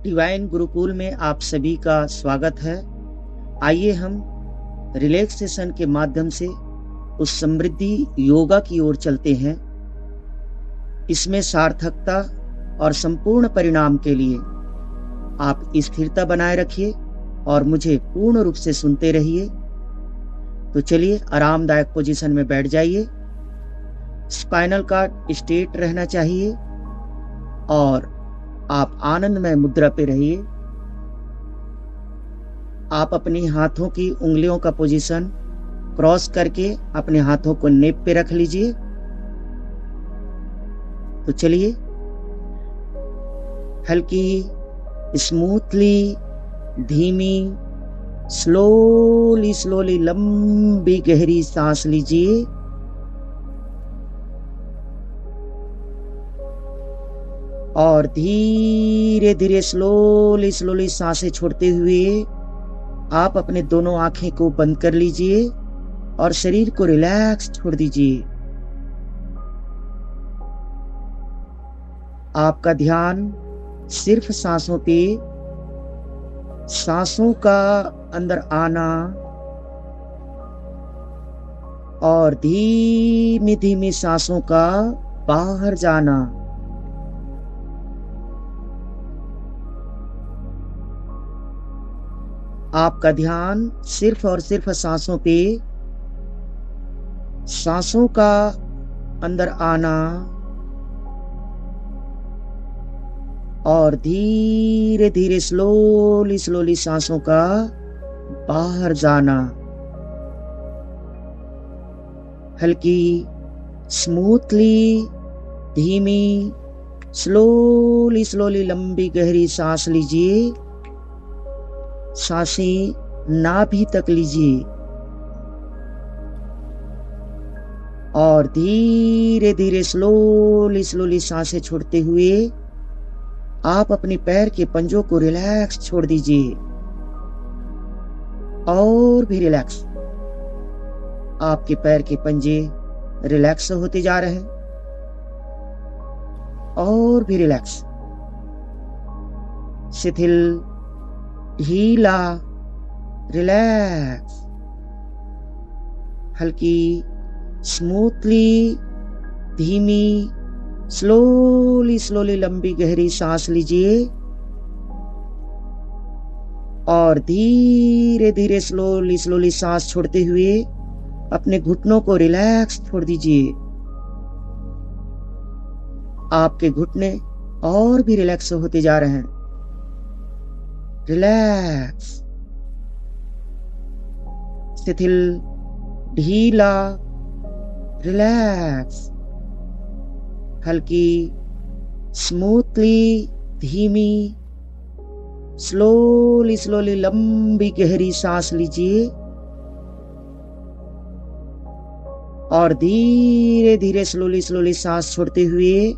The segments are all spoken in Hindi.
डिवाइन गुरुकुल में आप सभी का स्वागत है। आइए हम रिलैक्सेशन के माध्यम से उस समृद्धि योगा की ओर चलते हैं। इसमें सार्थकता और संपूर्ण परिणाम के लिए आप स्थिरता बनाए रखिए और मुझे पूर्ण रूप से सुनते रहिए। तो चलिए आरामदायक पोजीशन में बैठ जाइए। स्पाइनल कॉर्ड स्ट्रेट रहना चाहिए और आप आनंदमय मुद्रा पे रहिए। आप अपनी हाथों की उंगलियों का पोजीशन क्रॉस करके अपने हाथों को नेप पे रख लीजिए। तो चलिए हल्की स्मूथली धीमी स्लोली लंबी गहरी सांस लीजिए और धीरे धीरे स्लोली सांसें छोड़ते हुए आप अपने दोनों आंखें को बंद कर लीजिए और शरीर को रिलैक्स छोड़ दीजिए। आपका ध्यान सिर्फ सांसों पे, सांसों का अंदर आना और धीमी धीमी सांसों का बाहर जाना। आपका ध्यान सिर्फ और सिर्फ सांसों पे, सांसों का अंदर आना और धीरे धीरे स्लोली सांसों का बाहर जाना। हल्की स्मूथली धीमी स्लोली लंबी गहरी सांस लीजिए। सांसें नाभि तक लीजिए और धीरे धीरे स्लोली सांसें छोड़ते हुए आप अपने पैर के पंजों को रिलैक्स छोड़ दीजिए और भी रिलैक्स। आपके पैर के पंजे रिलैक्स होते जा रहे हैं और भी रिलैक्स। शिथिल ढीला रिलैक्स। हल्की स्मूथली धीमी स्लोली लंबी गहरी सांस लीजिए और धीरे धीरे स्लोली सांस छोड़ते हुए अपने घुटनों को रिलैक्स छोड़ दीजिए। आपके घुटने और भी रिलैक्स होते जा रहे हैं। रिलैक्स। शिथिल ढीला रिलैक्स। हल्की स्मूथली धीमी स्लोली लंबी गहरी सांस लीजिए और धीरे धीरे स्लोली सांस छोड़ते हुए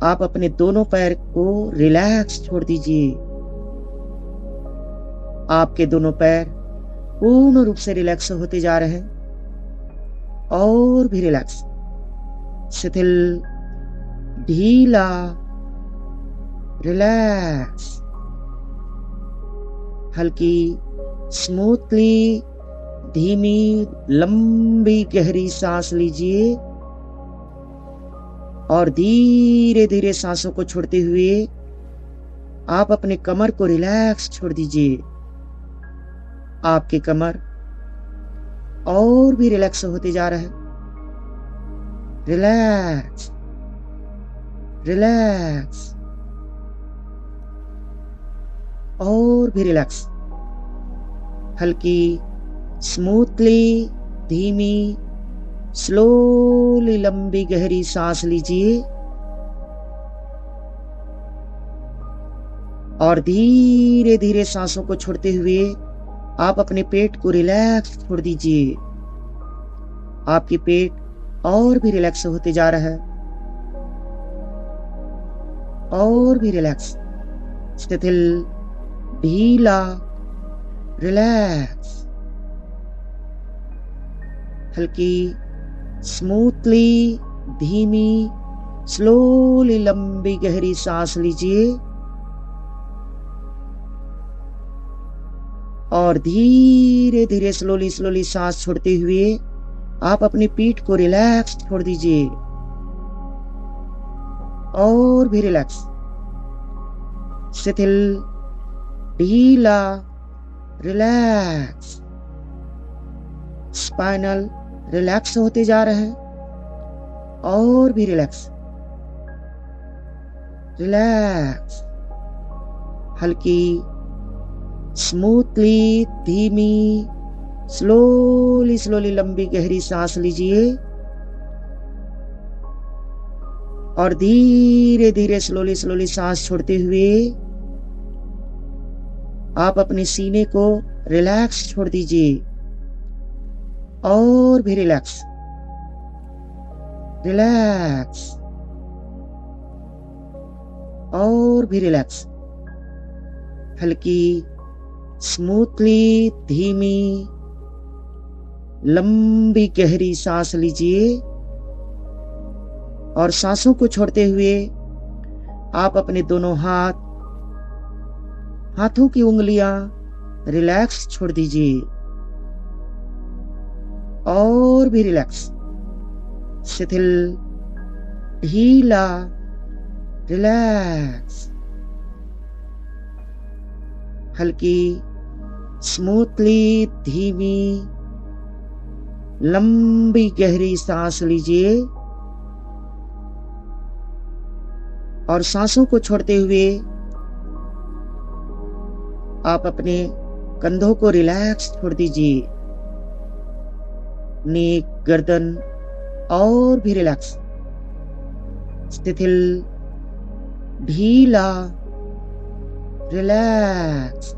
आप अपने दोनों पैर को रिलैक्स छोड़ दीजिए। आपके दोनों पैर पूर्ण रूप से रिलैक्स होते जा रहे हैं और भी रिलैक्स। शिथिल ढीला रिलैक्स। हल्की स्मूथली धीमी लंबी गहरी सांस लीजिए और धीरे धीरे सांसों को छोड़ते हुए आप अपने कमर को रिलैक्स छोड़ दीजिए। आपके कमर और भी रिलैक्स होते जा रहा है। रिलैक्स रिलैक्स और भी रिलैक्स। हल्की स्मूथली धीमी स्लोली लंबी गहरी सांस लीजिए और धीरे धीरे सांसों को छोड़ते हुए आप अपने पेट को रिलैक्स छोड़ दीजिए। आपकी पेट और भी रिलैक्स होते जा रहा है और भी रिलैक्स। शिथिल ढीला रिलैक्स। हल्की स्मूथली धीमी स्लोली लंबी गहरी सांस लीजिए और धीरे धीरे स्लोली स्लोली सांस छोड़ते हुए आप अपनी पीठ को रिलैक्स छोड़ दीजिए और भी रिलैक्स, शिथिल, ढीला, रिलैक्स। स्पाइनल रिलैक्स होते जा रहे हैं और भी रिलैक्स, रिलैक्स। हल्की, स्मूथली, धीमी, स्लोली स्लोली लंबी गहरी सांस लीजिए और धीरे धीरे स्लोली स्लोली सांस छोड़ते हुए आप अपने सीने को रिलैक्स छोड़ दीजिए और भी रिलैक्स, रिलैक्स और भी रिलैक्स। हल्की, स्मूथली, धीमी, लंबी गहरी सांस लीजिए और सांसों को छोड़ते हुए आप अपने दोनों हाथों की उंगलियां रिलैक्स छोड़ दीजिए और भी रिलैक्स, शिथिल, ढीला, रिलैक्स। हल्की, स्मूथली, धीमी, लंबी गहरी सांस लीजिए और सांसों को छोड़ते हुए आप अपने कंधों को रिलैक्स छोड़ दीजिए, नेक, गर्दन और भी रिलैक्स, शिथिल, ढीला, रिलैक्स।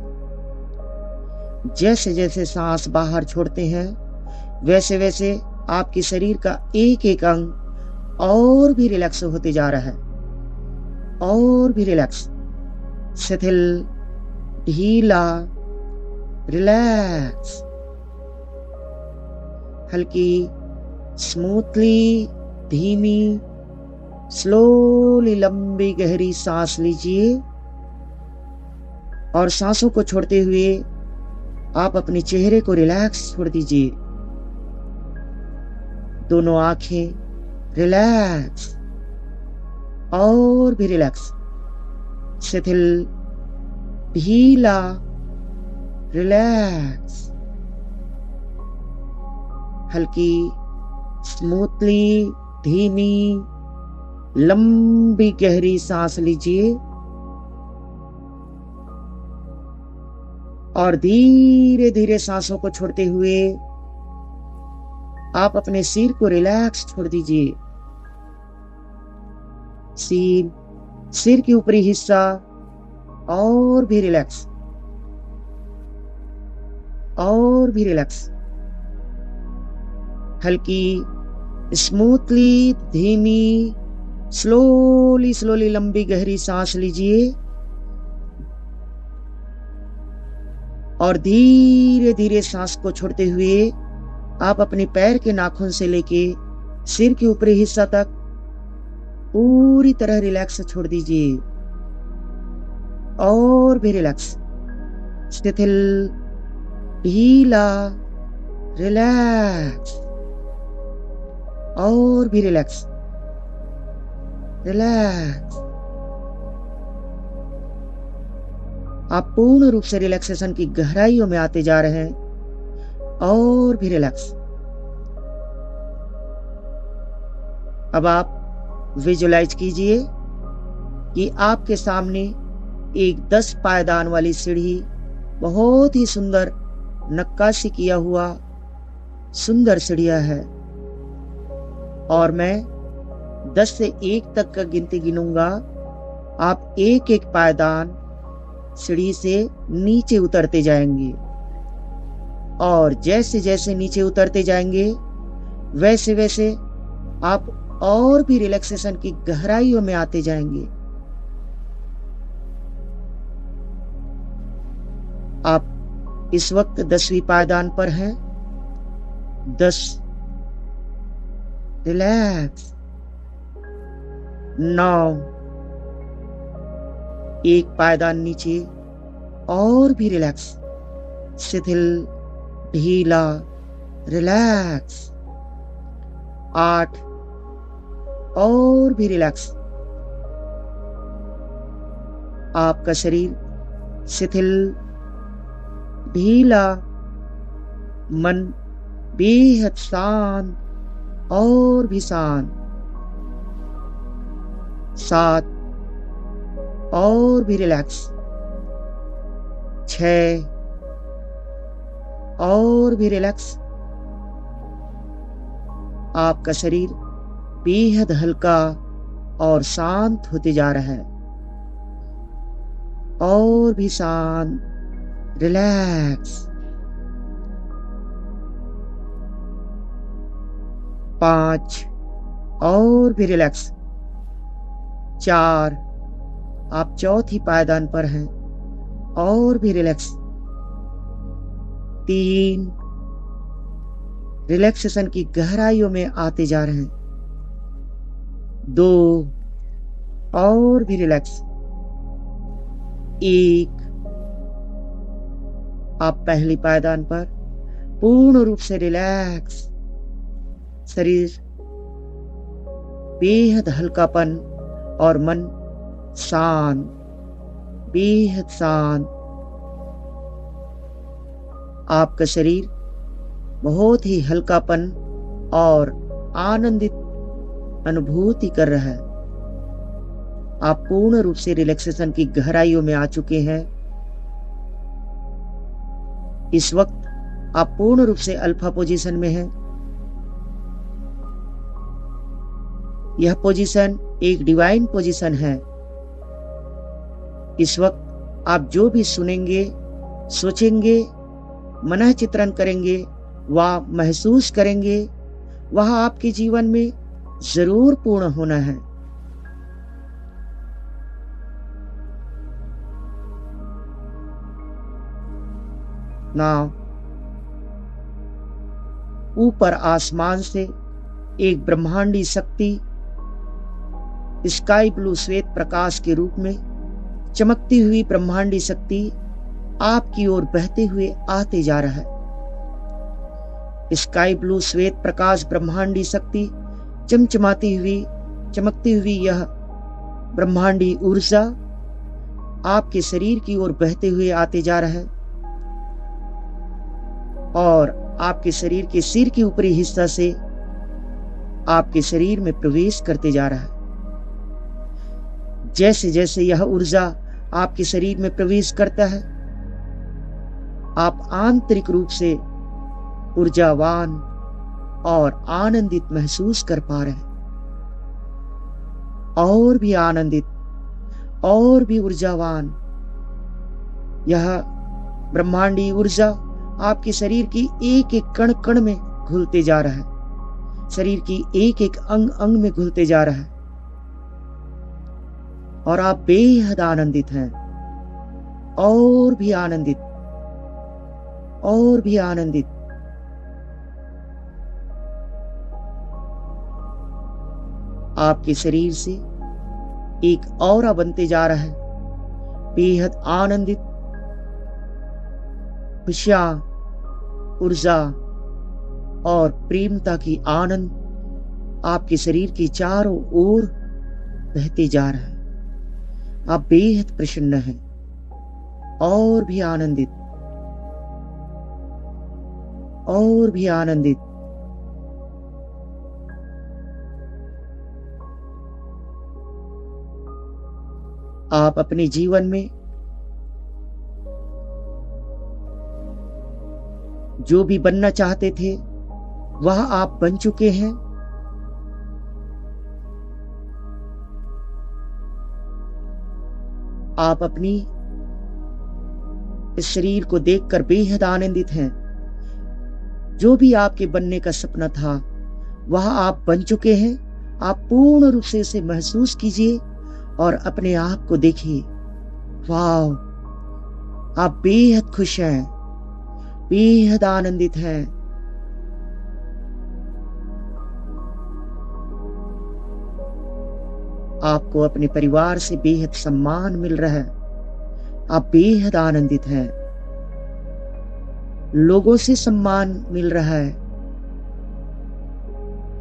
जैसे जैसे सांस बाहर छोड़ते हैं वैसे वैसे आपके शरीर का एक एक अंग और भी रिलैक्स होते जा रहा है और भी रिलैक्स, शिथिल, ढीला, रिलैक्स। हल्की, स्मूथली, धीमी, स्लोली लंबी गहरी सांस लीजिए और सांसों को छोड़ते हुए आप अपने चेहरे को रिलैक्स छोड़ दीजिए, दोनों आंखें रिलैक्स और भी रिलैक्स, शिथिल, ढीला, रिलैक्स। हल्की, स्मूथली, धीमी, लंबी गहरी सांस लीजिए और धीरे धीरे सांसों को छोड़ते हुए आप अपने सिर को रिलैक्स छोड़ दीजिए, सिर के ऊपरी हिस्सा और भी रिलैक्स और भी रिलैक्स। हल्की, स्मूथली, धीमी, स्लोली स्लोली लंबी गहरी सांस लीजिए और धीरे धीरे सांस को छोड़ते हुए आप अपने पैर के नाखून से लेके सिर के ऊपरी हिस्सा तक पूरी तरह रिलैक्स छोड़ दीजिए और भी रिलैक्स, शिथिल, ढीला, रिलैक्स और भी रिलैक्स, रिलैक्स। आप पूर्ण रूप से रिलैक्सेशन की गहराइयों में आते जा रहे हैं और भी रिलैक्स। अब आप विजुलाइज कीजिए कि आपके सामने एक 10 पायदान वाली सीढ़ी, बहुत ही सुंदर नक्काशी किया हुआ सुंदर सीढ़ियां है और मैं 10 से 1 तक का गिनती गिनूंगा। आप एक एक पायदान सीढ़ी से नीचे उतरते जाएंगे और जैसे जैसे नीचे उतरते जाएंगे वैसे वैसे आप और भी रिलैक्सेशन की गहराइयों में आते जाएंगे। आप इस वक्त 10वीं पायदान पर हैं। 10, रिलैक्स। 9, एक पायदान नीचे और भी रिलैक्स। शिथिल, ढीला, रिलैक्स। 8 और भी रिलैक्स। आपका शरीर शिथिल, ढीला, मन बेहद शांत और भी शांत। 7 और भी रिलैक्स। 6 और भी रिलैक्स। आपका शरीर बेहद हल्का और शांत होते जा रहा है। और भी शांत, रिलैक्स। 5 और भी रिलैक्स। 4 आप चौथी पायदान पर हैं, और भी रिलैक्स। 3 रिलैक्सेशन की गहराइयों में आते जा रहे हैं। 2 और भी रिलैक्स। 1 आप पहली पायदान पर पूर्ण रूप से रिलैक्स। शरीर बेहद हल्कापन और मन शांत, बेहद शांत। आपका शरीर बहुत ही हल्कापन और आनंदित अनुभूति कर रहा है। आप पूर्ण रूप से रिलैक्सेशन की गहराइयों में आ चुके हैं। इस वक्त आप पूर्ण रूप से अल्फा पोजीशन में हैं। यह पोजीशन एक डिवाइन पोजीशन है। इस वक्त आप जो भी सुनेंगे, सोचेंगे, मनः चित्रण करेंगे, वह महसूस करेंगे, वह आपके जीवन में जरूर पूर्ण होना है। नाउ ऊपर आसमान से एक ब्रह्मांडी शक्ति स्काई ब्लू श्वेत प्रकाश के रूप में चमकती हुई ब्रह्मांडी शक्ति आपकी ओर बहते हुए आते जा रहा है। स्काई ब्लू श्वेत प्रकाश ब्रह्मांडी शक्ति चमकती हुई यह ब्रह्मांडी ऊर्जा आपके शरीर की ओर बहते हुए आते जा रहा है और आपके शरीर के सिर के ऊपरी हिस्सा से आपके शरीर में प्रवेश करते जा रहा है। जैसे जैसे यह ऊर्जा आपके शरीर में प्रवेश करता है, आप आंतरिक रूप से ऊर्जावान और आनंदित महसूस कर पा रहे हैं। और भी आनंदित, और भी ऊर्जावान। यह ब्रह्मांडी ऊर्जा आपके शरीर की एक एक कण कण में घुलते जा रहा है। शरीर की एक एक अंग अंग में घुलते जा रहा है और आप बेहद आनंदित हैं। और भी आनंदित, और भी आनंदित। आपके शरीर से एक ऑरा बनते जा रहा है, बेहद आनंदित, खुशियां, ऊर्जा और प्रेमता की आनंद आपके शरीर के चारों ओर बहते जा रहा है। आप बेहद प्रसन्न हैं और भी आनंदित, और भी आनंदित। आप अपने जीवन में जो भी बनना चाहते थे वह आप बन चुके हैं। आप अपनी इस शरीर को देखकर बेहद आनंदित हैं। जो भी आपके बनने का सपना था वह आप बन चुके हैं। आप पूर्ण रूप से इसे महसूस कीजिए और अपने आप को देखिए। वाह, आप बेहद खुश हैं, बेहद आनंदित हैं। आपको अपने परिवार से बेहद सम्मान मिल रहा है। आप बेहद आनंदित हैं। लोगों से सम्मान मिल रहा है,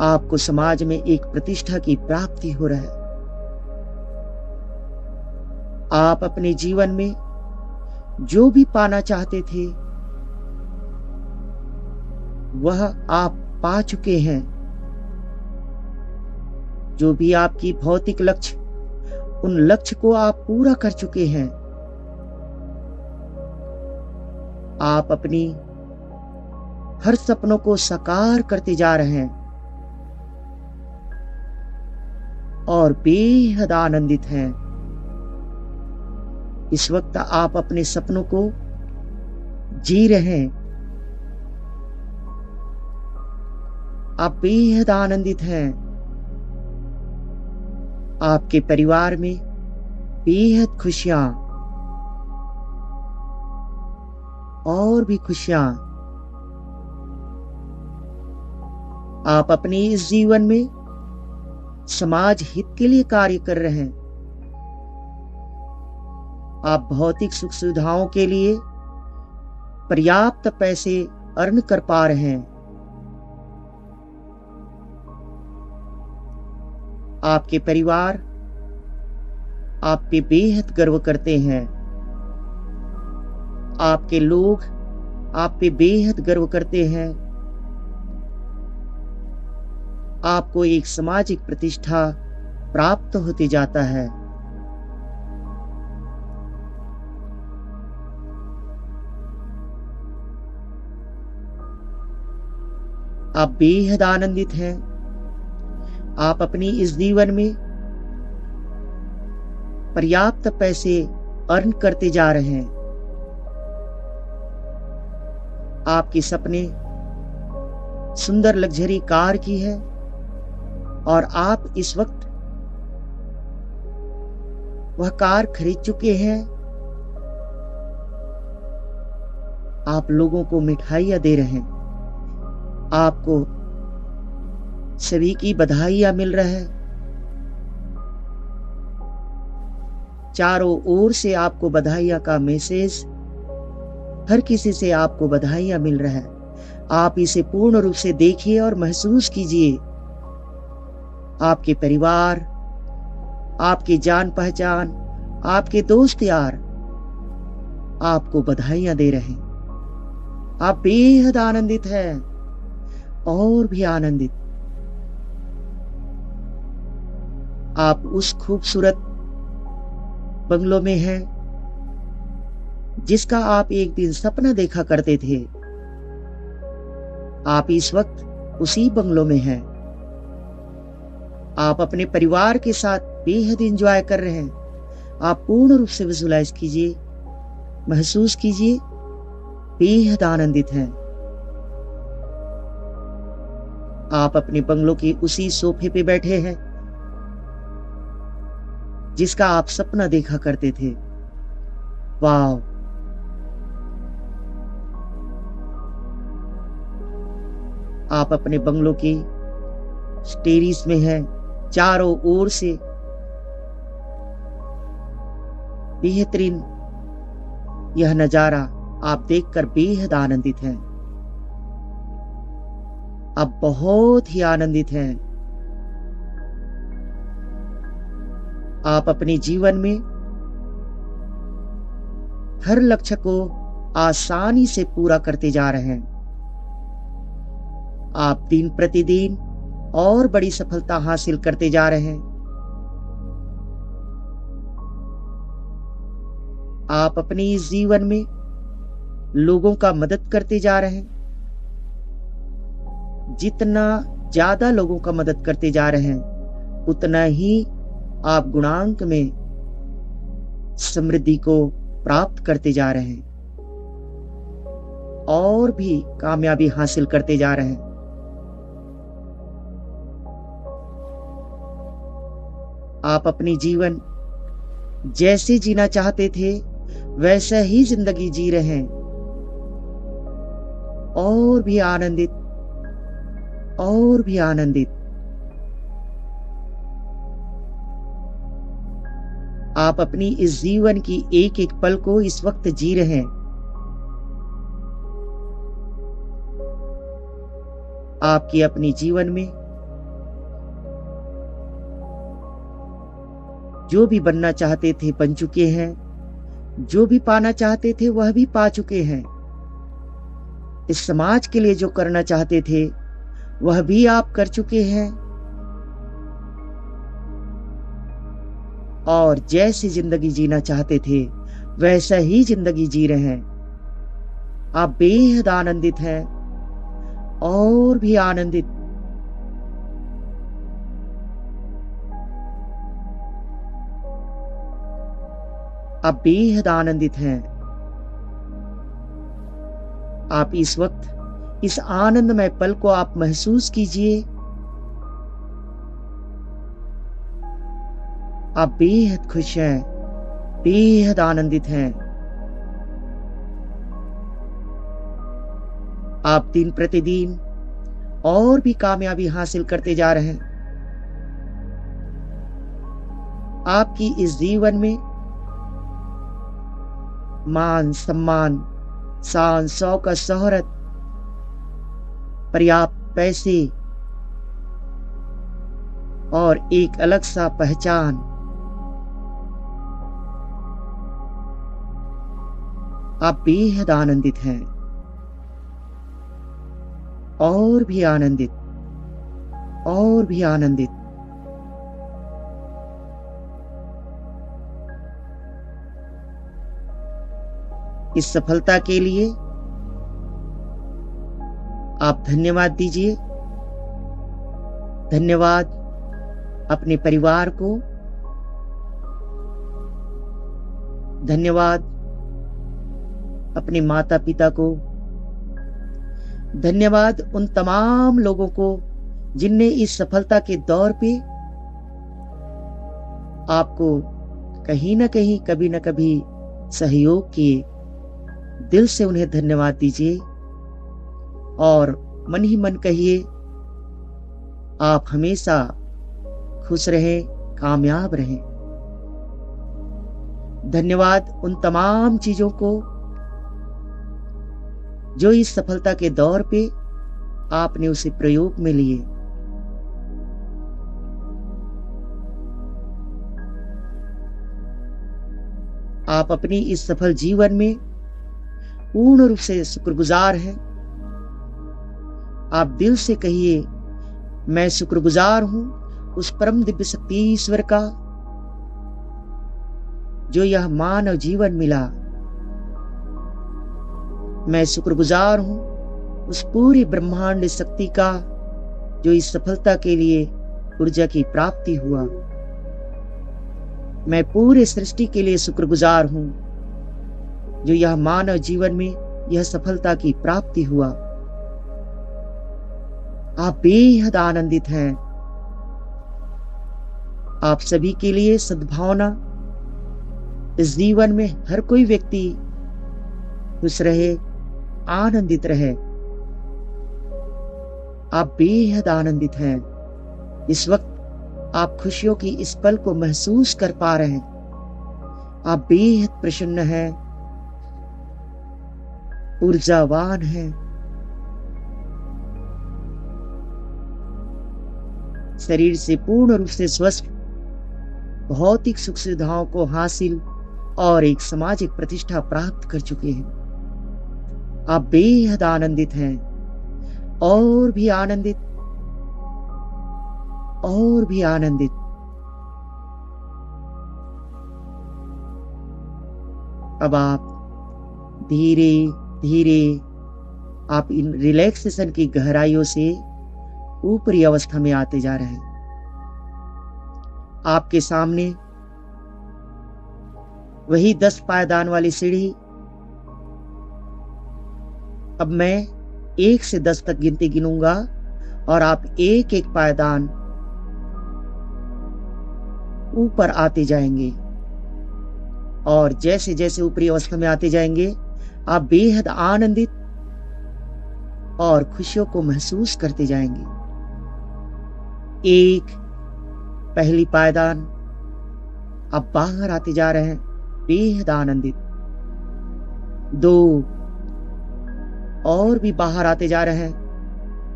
आपको समाज में एक प्रतिष्ठा की प्राप्ति हो रहा है। आप अपने जीवन में जो भी पाना चाहते थे वह आप पा चुके हैं। जो भी आपकी भौतिक लक्ष्य, उन लक्ष्य को आप पूरा कर चुके हैं। आप अपनी हर सपनों को साकार करते जा रहे हैं और बेहद आनंदित हैं। इस वक्त आप अपने सपनों को जी रहे हैं। आप बेहद आनंदित हैं। आपके परिवार में बेहद खुशियां और भी खुशियां। आप अपने इस जीवन में समाज हित के लिए कार्य कर रहे हैं। आप भौतिक सुख सुविधाओं के लिए पर्याप्त पैसे अर्न कर पा रहे हैं। आपके परिवार आप पे बेहद गर्व करते हैं। आपके लोग आप पे बेहद गर्व करते हैं। आपको एक सामाजिक प्रतिष्ठा प्राप्त होते जाता है। आप बेहद आनंदित हैं। आप अपनी इस जीवन में पर्याप्त पैसे अर्न करते जा रहे हैं। आपके सपने सुंदर लग्जरी कार की है और आप इस वक्त वह कार खरीद चुके हैं। आप लोगों को मिठाइयां दे रहे हैं। आपको सभी की बधाइयां मिल रहा है। चारों ओर से आपको बधाइयां का मैसेज, हर किसी से आपको बधाइयां मिल रहा है। आप इसे पूर्ण रूप से देखिए और महसूस कीजिए। आपके परिवार, आपके जान पहचान, आपके दोस्त यार आपको बधाइयां दे रहे हैं। आप बेहद आनंदित हैं और भी आनंदित। आप उस खूबसूरत बंगलों में हैं जिसका आप एक दिन सपना देखा करते थे। आप इस वक्त उसी बंगलों में हैं। आप अपने परिवार के साथ बेहद एंजॉय कर रहे हैं। आप पूर्ण रूप से विजुलाइज कीजिए, महसूस कीजिए, बेहद आनंदित हैं। आप अपने बंगलों के उसी सोफे पे बैठे हैं जिसका आप सपना देखा करते थे। वाव! आप अपने बंगलों के टेरेस में हैं। चारों ओर से बेहतरीन यह नजारा आप देखकर बेहद आनंदित हैं। आप बहुत ही आनंदित हैं। आप अपने जीवन में हर लक्ष्य को आसानी से पूरा करते जा रहे हैं। आप दिन प्रतिदिन और बड़ी सफलता हासिल करते जा रहे हैं। आप अपने इस जीवन में लोगों का मदद करते जा रहे हैं। जितना ज्यादा लोगों का मदद करते जा रहे हैं, उतना ही आप गुणांक में समृद्धि को प्राप्त करते जा रहे हैं और भी कामयाबी हासिल करते जा रहे हैं। आप अपनी जीवन जैसे जीना चाहते थे वैसा ही जिंदगी जी रहे हैं और भी आनंदित और भी आनंदित। आप अपनी इस जीवन की एक एक पल को इस वक्त जी रहे हैं। आपकी अपनी जीवन में जो भी बनना चाहते थे बन चुके हैं, जो भी पाना चाहते थे वह भी पा चुके हैं। इस समाज के लिए जो करना चाहते थे वह भी आप कर चुके हैं, और जैसी जिंदगी जीना चाहते थे वैसा ही जिंदगी जी रहे हैं। आप बेहद आनंदित हैं और भी आनंदित। आप बेहद आनंदित हैं। आप इस वक्त इस आनंदमय पल को आप महसूस कीजिए। आप बेहद खुश हैं, बेहद आनंदित हैं। आप दिन प्रतिदिन और भी कामयाबी हासिल करते जा रहे हैं। आपकी इस जीवन में मान सम्मान, शान शौकत शोहरत, पर्याप्त पैसे और एक अलग सा पहचान, आप बेहद आनंदित हैं और भी आनंदित और भी आनंदित। इस सफलता के लिए आप धन्यवाद दीजिए। धन्यवाद अपने परिवार को, धन्यवाद अपने माता पिता को, धन्यवाद उन तमाम लोगों को जिनने इस सफलता के दौर पे आपको कहीं ना कहीं कभी ना कभी सहयोग किए। दिल से उन्हें धन्यवाद दीजिए और मन ही मन कहिए, आप हमेशा खुश रहें, कामयाब रहें। धन्यवाद उन तमाम चीजों को जो इस सफलता के दौर पे आपने उसे प्रयोग में लिए। आप अपनी इस सफल जीवन में पूर्ण रूप से शुक्रगुजार हैं। आप दिल से कहिए, मैं शुक्रगुजार हूं उस परम दिव्य शक्ति ईश्वर का जो यह मानव जीवन मिला। मैं शुक्रगुजार हूं उस पूरी ब्रह्मांड शक्ति का जो इस सफलता के लिए ऊर्जा की प्राप्ति हुआ। मैं पूरे सृष्टि के लिए शुक्रगुजार हूं जो यह मानव जीवन में यह सफलता की प्राप्ति हुआ। आप बेहद आनंदित हैं। आप सभी के लिए सद्भावना, इस जीवन में हर कोई व्यक्ति खुश रहे, आनंदित रहे। आप बेहद आनंदित हैं। इस वक्त आप खुशियों की इस पल को महसूस कर पा रहे हैं। आप बेहद प्रसन्न हैं, ऊर्जावान हैं। शरीर से पूर्ण रूप से स्वस्थ, भौतिक सुख सुविधाओं को हासिल और एक सामाजिक प्रतिष्ठा प्राप्त कर चुके हैं। आप बेहद आनंदित हैं और भी आनंदित और भी आनंदित। अब आप धीरे धीरे आप इन रिलैक्सेशन की गहराइयों से ऊपरी अवस्था में आते जा रहे हैं। आपके सामने वही 10 पायदान वाली सीढ़ी। अब मैं 1 से 10 तक गिनती गिनूंगा और आप एक एक पायदान ऊपर आते जाएंगे, और जैसे जैसे ऊपरी अवस्था में आते जाएंगे आप बेहद आनंदित और खुशियों को महसूस करते जाएंगे। 1, पहली पायदान, आप बाहर आते जा रहे हैं बेहद आनंदित। 2, और भी बाहर आते जा रहे हैं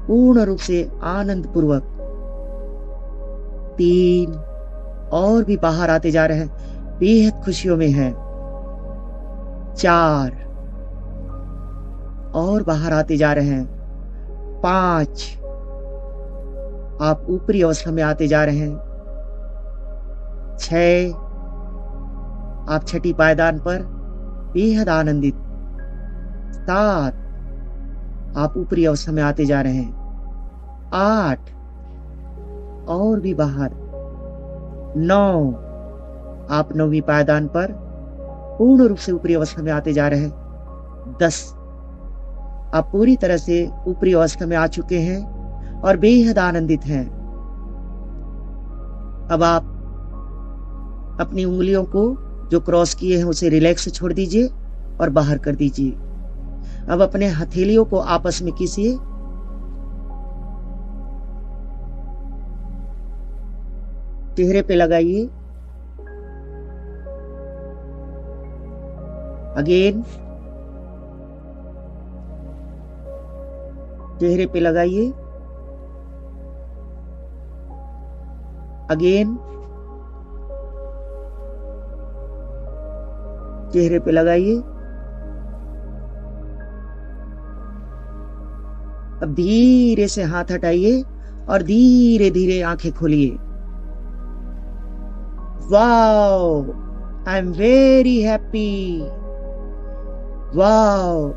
पूर्ण रूप से आनंद पूर्वक। 3 और भी बाहर आते जा रहे हैं, बेहद खुशियों में हैं। 4 और बाहर आते जा रहे हैं। 5 आप ऊपरी अवस्था में आते जा रहे हैं। 6 आप छठी पायदान पर बेहद आनंदित। 7 आप ऊपरी अवस्था में आते जा रहे हैं। 8 और भी बाहर। 9 आप 9वीं पायदान पर पूर्ण रूप से ऊपरी अवस्था में आते जा रहे हैं। 10 आप पूरी तरह से ऊपरी अवस्था में आ चुके हैं और बेहद आनंदित हैं। अब आप अपनी उंगलियों को जो क्रॉस किए हैं उसे रिलैक्स से छोड़ दीजिए और बाहर कर दीजिए। अब अपने हथेलियों को आपस में कीजिए। चेहरे पे लगाइए। अगेन चेहरे पे लगाइए। अगेन चेहरे पे लगाइए। अब धीरे से हाथ हटाइए और धीरे धीरे आंखें खोलिए। Wow, I am very happy. Wow,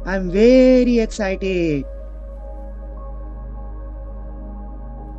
I am very excited.